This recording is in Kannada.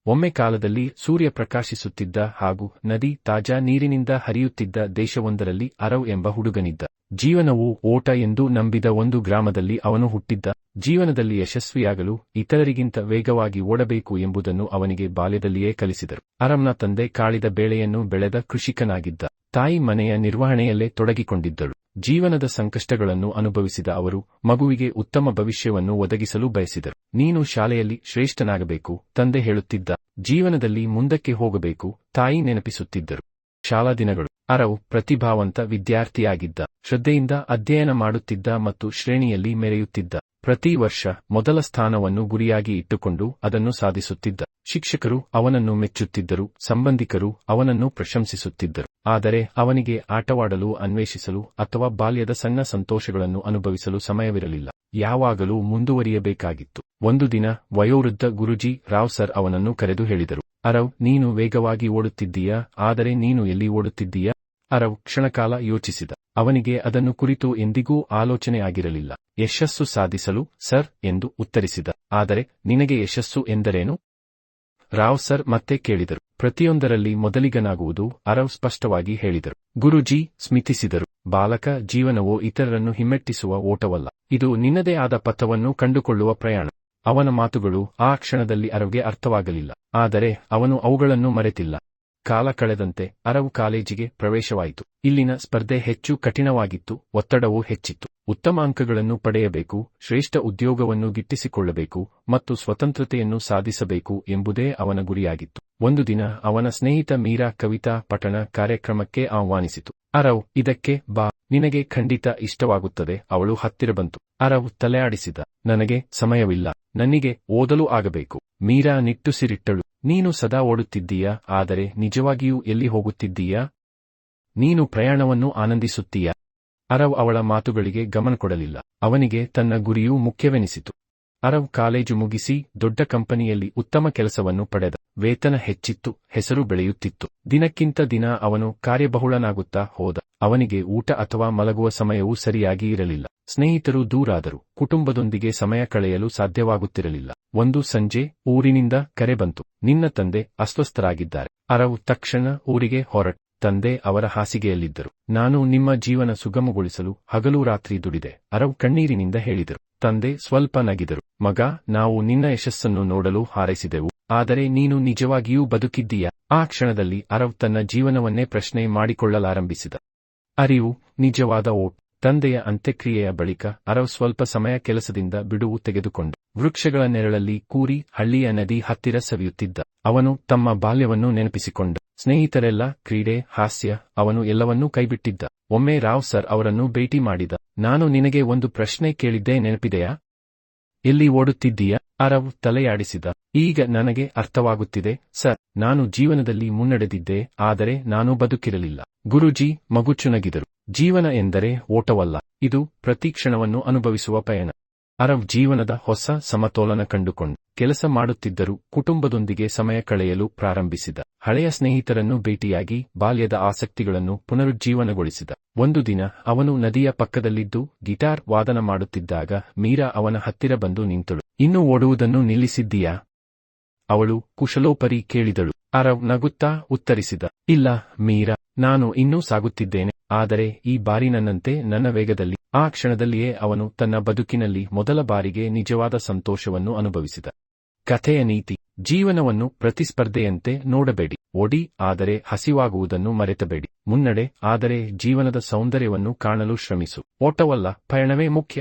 ಒಮ್ಮೆ ಕಾಲದಲ್ಲಿ ಸೂರ್ಯ ಪ್ರಕಾಶಿಸುತ್ತಿದ್ದ ಹಾಗೂ ನದಿ ತಾಜಾ ನೀರಿನಿಂದ ಹರಿಯುತ್ತಿದ್ದ ದೇಶವೊಂದರಲ್ಲಿ ಅರವ್ ಎಂಬ ಹುಡುಗನಿದ್ದ. ಜೀವನವು ಓಟ ಎಂದು ನಂಬಿದ ಒಂದು ಗ್ರಾಮದಲ್ಲಿ ಅವನು ಹುಟ್ಟಿದ್ದ. ಜೀವನದಲ್ಲಿ ಯಶಸ್ವಿಯಾಗಲು ಇತರರಿಗಿಂತ ವೇಗವಾಗಿ ಓಡಬೇಕು ಎಂಬುದನ್ನು ಅವನಿಗೆ ಬಾಲ್ಯದಲ್ಲಿಯೇ ಕಲಿಸಿದರು. ಅರವ್ನ ತಂದೆ ಕಾಳಿದ ಬೇಳೆಯನ್ನು ಬೆಳೆದ ಕೃಷಿಕನಾಗಿದ್ದ. ತಾಯಿ ಮನೆಯ ನಿರ್ವಹಣೆಯಲ್ಲೇ ತೊಡಗಿಕೊಂಡಿದ್ದಳು. ಜೀವನದ ಸಂಕಷ್ಟಗಳನ್ನು ಅನುಭವಿಸಿದ ಅವರು ಮಗುವಿಗೆ ಉತ್ತಮ ಭವಿಷ್ಯವನ್ನು ಒದಗಿಸಲು ಬಯಸಿದರು. ನೀನು ಶಾಲೆಯಲ್ಲಿ ಶ್ರೇಷ್ಠನಾಗಬೇಕು, ತಂದೆ ಹೇಳುತ್ತಿದ್ದ. ಜೀವನದಲ್ಲಿ ಮುಂದಕ್ಕೆ ಹೋಗಬೇಕು, ತಾಯಿ ನೆನಪಿಸುತ್ತಿದ್ದರು. ಶಾಲಾ ದಿನಗಳು. ಅರವ್ ಪ್ರತಿಭಾವಂತ ವಿದ್ಯಾರ್ಥಿಯಾಗಿದ್ದ. ಶ್ರದ್ಧೆಯಿಂದ ಅಧ್ಯಯನ ಮಾಡುತ್ತಿದ್ದ ಮತ್ತು ಶ್ರೇಣಿಯಲ್ಲಿ ಮೆರೆಯುತ್ತಿದ್ದ. ಪ್ರತಿ ವರ್ಷ ಮೊದಲ ಸ್ಥಾನವನ್ನು ಗುರಿಯಾಗಿ ಇಟ್ಟುಕೊಂಡು ಅದನ್ನು ಸಾಧಿಸುತ್ತಿದ್ದ. ಶಿಕ್ಷಕರು ಅವನನ್ನು ಮೆಚ್ಚುತ್ತಿದ್ದರು, ಸಂಬಂಧಿಕರು ಅವನನ್ನು ಪ್ರಶಂಸಿಸುತ್ತಿದ್ದರು. ಆದರೆ ಅವನಿಗೆ ಆಟವಾಡಲು, ಅನ್ವೇಷಿಸಲು ಅಥವಾ ಬಾಲ್ಯದ ಸಣ್ಣ ಸಂತೋಷಗಳನ್ನು ಅನುಭವಿಸಲು ಸಮಯವಿರಲಿಲ್ಲ. ಯಾವಾಗಲೂ ಮುಂದುವರಿಯಬೇಕಾಗಿತ್ತು. ಒಂದು ದಿನ ವಯೋವೃದ್ಧ ಗುರುಜಿ ರಾವ್ ಸರ್ ಅವನನ್ನು ಕರೆದು ಹೇಳಿದರು, ಅರವ್, ನೀನು ವೇಗವಾಗಿ ಓಡುತ್ತಿದ್ದೀಯಾ, ಆದರೆ ನೀನು ಎಲ್ಲಿ ಓಡುತ್ತಿದ್ದೀಯಾ? ಅರವ್ ಕ್ಷಣಕಾಲ ಯೋಚಿಸಿದ. ಅವನಿಗೆ ಅದನ್ನು ಕುರಿತು ಎಂದಿಗೂ ಆಲೋಚನೆ ಆಗಿರಲಿಲ್ಲ. ಯಶಸ್ಸು ಸಾಧಿಸಲು, ಸರ್, ಎಂದು ಉತ್ತರಿಸಿದ. ಆದರೆ ನಿನಗೆ ಯಶಸ್ಸು ಎಂದರೇನು? ರಾವ್ ಸರ್ ಮತ್ತೆ ಕೇಳಿದರು. ಪ್ರತಿಯೊಂದರಲ್ಲಿ ಮೊದಲಿಗನಾಗುವುದು, ಅರವ್ ಸ್ಪಷ್ಟವಾಗಿ ಹೇಳಿದರು. ಗುರುಜಿ ಸ್ಮಿತಿಸಿದರು. ಬಾಲಕ, ಜೀವನವೋ ಇತರರನ್ನು ಹಿಮ್ಮೆಟ್ಟಿಸುವ ಓಟವಲ್ಲ. ಇದು ನಿನ್ನದೇ ಆದ ಪಥವನ್ನು ಕಂಡುಕೊಳ್ಳುವ ಪ್ರಯಾಣ. ಅವನ ಮಾತುಗಳು ಆ ಕ್ಷಣದಲ್ಲಿ ಅರವ್ಗೆ ಅರ್ಥವಾಗಲಿಲ್ಲ. ಆದರೆ ಅವನು ಅವುಗಳನ್ನು ಮರೆತಿಲ್ಲ. ಕಾಲ ಕಳೆದಂತೆ ಅರವ್ ಕಾಲೇಜಿಗೆ ಪ್ರವೇಶವಾಯಿತು. ಇಲ್ಲಿನ ಸ್ಪರ್ಧೆ ಹೆಚ್ಚು ಕಠಿಣವಾಗಿತ್ತು, ಒತ್ತಡವೂ ಹೆಚ್ಚಿತ್ತು. ಉತ್ತಮ ಅಂಕಗಳನ್ನು ಪಡೆಯಬೇಕು, ಶ್ರೇಷ್ಠ ಉದ್ಯೋಗವನ್ನು ಗಿಟ್ಟಿಸಿಕೊಳ್ಳಬೇಕು ಮತ್ತು ಸ್ವತಂತ್ರತೆಯನ್ನು ಸಾಧಿಸಬೇಕು ಎಂಬುದೇ ಅವನ ಗುರಿಯಾಗಿತ್ತು. ಒಂದು ದಿನ ಅವನ ಸ್ನೇಹಿತ ಮೀರಾ ಕವಿತಾ ಪಠಣ ಕಾರ್ಯಕ್ರಮಕ್ಕೆ ಆಹ್ವಾನಿಸಿತು. ಅರವ್, ಇದಕ್ಕೆ ಬಾ, ನಿನಗೆ ಖಂಡಿತ ಇಷ್ಟವಾಗುತ್ತದೆ. ಅವಳು ಹತ್ತಿರ ಬಂತು. ಅರವ್ ತಲೆಯಾಡಿಸಿದ. ನನಗೆ ಸಮಯವಿಲ್ಲ, ನನಗೆ ಓದಲು ಆಗಬೇಕು. ಮೀರಾ ನಿಟ್ಟುಸಿರಿಟ್ಟಳು. ನೀನು ಸದಾ ಓಡುತ್ತಿದ್ದೀಯಾ, ಆದರೆ ನಿಜವಾಗಿಯೂ ಎಲ್ಲಿ ಹೋಗುತ್ತಿದ್ದೀಯಾ? ನೀನು ಪ್ರಯಾಣವನ್ನು ಆನಂದಿಸುತ್ತೀಯಾ? ಅರವ್ ಅವಳ ಮಾತುಗಳಿಗೆ ಗಮನ ಕೊಡಲಿಲ್ಲ. ಅವನಿಗೆ ತನ್ನ ಗುರಿಯೂ ಮುಖ್ಯವೆನಿಸಿತು. ಅರವ್ ಕಾಲೇಜು ಮುಗಿಸಿ ದೊಡ್ಡ ಕಂಪನಿಯಲ್ಲಿ ಉತ್ತಮ ಕೆಲಸವನ್ನು ಪಡೆದ. ವೇತನ ಹೆಚ್ಚಿತ್ತು, ಹೆಸರು ಬೆಳೆಯುತ್ತಿತ್ತು. ದಿನಕ್ಕಿಂತ ದಿನ ಅವನು ಕಾರ್ಯಬಹುಳನಾಗುತ್ತಾ ಹೋದ. ಅವನಿಗೆ ಊಟ ಅಥವಾ ಮಲಗುವ ಸಮಯವೂ ಸರಿಯಾಗಿ ಇರಲಿಲ್ಲ. ಸ್ನೇಹಿತರು ದೂರಾದರು, ಕುಟುಂಬದೊಂದಿಗೆ ಸಮಯ ಕಳೆಯಲು ಸಾಧ್ಯವಾಗುತ್ತಿರಲಿಲ್ಲ. ಒಂದು ಸಂಜೆ ಊರಿನಿಂದ ಕರೆ ಬಂತು. ನಿನ್ನ ತಂದೆ ಅಸ್ವಸ್ಥರಾಗಿದ್ದಾರೆ. ಅರವ್ ತಕ್ಷಣ ಊರಿಗೆ ಹೊರಟ. ತಂದೆ ಅವರ ಹಾಸಿಗೆಯಲ್ಲಿದ್ದರು. ನಾನು ನಿಮ್ಮ ಜೀವನ ಸುಗಮಗೊಳಿಸಲು ಹಗಲು ರಾತ್ರಿ ದುಡಿದೆ, ಅರವ್ ಕಣ್ಣೀರಿನಿಂದ ಹೇಳಿದರು. ತಂದೆ ಸ್ವಲ್ಪ ನಗಿದರು. ಮಗ, ನಾವು ನಿನ್ನ ಯಶಸ್ಸನ್ನು ನೋಡಲು ಹಾರೈಸಿದೆವು, ಆದರೆ ನೀನು ನಿಜವಾಗಿಯೂ ಬದುಕಿದ್ದೀಯಾ? ಆ ಕ್ಷಣದಲ್ಲಿ ಅರವ್ ತನ್ನ ಜೀವನವನ್ನೇ ಪ್ರಶ್ನೆ ಮಾಡಿಕೊಳ್ಳಲಾರಂಭಿಸಿದ. ಅರಿವು, ನಿಜವಾದ ಓಟ್. ತಂದೆಯ ಅಂತ್ಯಕ್ರಿಯೆಯ ಬಳಿಕ ಅರವ್ ಸ್ವಲ್ಪ ಸಮಯ ಕೆಲಸದಿಂದ ಬಿಡುವು ತೆಗೆದುಕೊಂಡು ವೃಕ್ಷಗಳ ನೆರಳಲ್ಲಿ ಕೂರಿ ಹಳ್ಳಿಯ ನದಿ ಹತ್ತಿರ ಸವಿಯುತ್ತಿದ್ದ. ಅವನು ತಮ್ಮ ಬಾಲ್ಯವನ್ನು ನೆನಪಿಸಿಕೊಂಡ. ಸ್ನೇಹಿತರೆಲ್ಲ, ಕ್ರೀಡೆ, ಹಾಸ್ಯ, ಅವನು ಎಲ್ಲವನ್ನೂ ಕೈಬಿಟ್ಟಿದ್ದ. ಒಮ್ಮೆ ರಾವ್ ಸರ್ ಅವರನ್ನು ಭೇಟಿ ಮಾಡಿದ. ನಾನು ನಿನಗೆ ಒಂದು ಪ್ರಶ್ನೆ ಕೇಳಿದ್ದೇ ನೆನಪಿದೆಯಾ? ಎಲ್ಲಿ ಓಡುತ್ತಿದ್ದೀಯಾ? ಅರವ್ ತಲೆಯಾಡಿಸಿದ. ಈಗ ನನಗೆ ಅರ್ಥವಾಗುತ್ತಿದೆ ಸರ್, ನಾನು ಜೀವನದಲ್ಲಿ ಮುನ್ನಡೆದಿದ್ದೆ, ಆದರೆ ನಾನು ಬದುಕಿರಲಿಲ್ಲ. ಗುರುಜಿ ಮಗುಚುನಗಿದರು. ಜೀವನ ಎಂದರೆ ಓಟವಲ್ಲ, ಇದು ಪ್ರತಿ ಕ್ಷಣವನ್ನು ಅನುಭವಿಸುವ ಪಯಣ. ಅರವ್ ಜೀವನದ ಹೊಸ ಸಮತೋಲನ ಕಂಡುಕೊಂಡು ಕೆಲಸ ಮಾಡುತ್ತಿದ್ದರೂ ಕುಟುಂಬದೊಂದಿಗೆ ಸಮಯ ಕಳೆಯಲು ಪ್ರಾರಂಭಿಸಿದ. ಹಳೆಯ ಸ್ನೇಹಿತರನ್ನು ಭೇಟಿಯಾಗಿ ಬಾಲ್ಯದ ಆಸಕ್ತಿಗಳನ್ನು ಪುನರುಜ್ಜೀವನಗೊಳಿಸಿದ. ಒಂದು ದಿನ ಅವನು ನದಿಯ ಪಕ್ಕದಲ್ಲಿದ್ದು ಗಿಟಾರ್ ವಾದನ ಮಾಡುತ್ತಿದ್ದಾಗ ಮೀರಾ ಅವನ ಹತ್ತಿರ ಬಂದು ನಿಂತಳು. ಇನ್ನೂ ಓಡುವುದನ್ನು ನಿಲ್ಲಿಸಿದ್ದೀಯಾ? ಅವಳು ಕುಶಲೋಪರಿ ಕೇಳಿದಳು. ಅರವ್ ನಗುತ್ತಾ ಉತ್ತರಿಸಿದ, ಇಲ್ಲ ಮೀರಾ, ನಾನು ಇನ್ನೂ ಸಾಗುತ್ತಿದ್ದೇನೆ, ಆದರೆ ಈ ಬಾರಿ ನನ್ನಂತೆ, ನನ್ನ ವೇಗದಲ್ಲಿ. ಆ ಕ್ಷಣದಲ್ಲಿಯೇ ಅವನು ತನ್ನ ಬದುಕಿನಲ್ಲಿ ಮೊದಲ ಬಾರಿಗೆ ನಿಜವಾದ ಸಂತೋಷವನ್ನು ಅನುಭವಿಸಿದ. ಕಥೆಯ ನೀತಿ: ಜೀವನವನ್ನು ಪ್ರತಿಸ್ಪರ್ಧೆಯಂತೆ ನೋಡಬೇಡಿ. ಓಡಿ, ಆದರೆ ಹಸಿವಾಗುವುದನ್ನು ಮರೆತಬೇಡಿ. ಮುನ್ನಡೆ, ಆದರೆ ಜೀವನದ ಸೌಂದರ್ಯವನ್ನು ಕಾಣಲು ಶ್ರಮಿಸು. ಓಟವಲ್ಲ, ಪಯಣವೇ ಮುಖ್ಯ.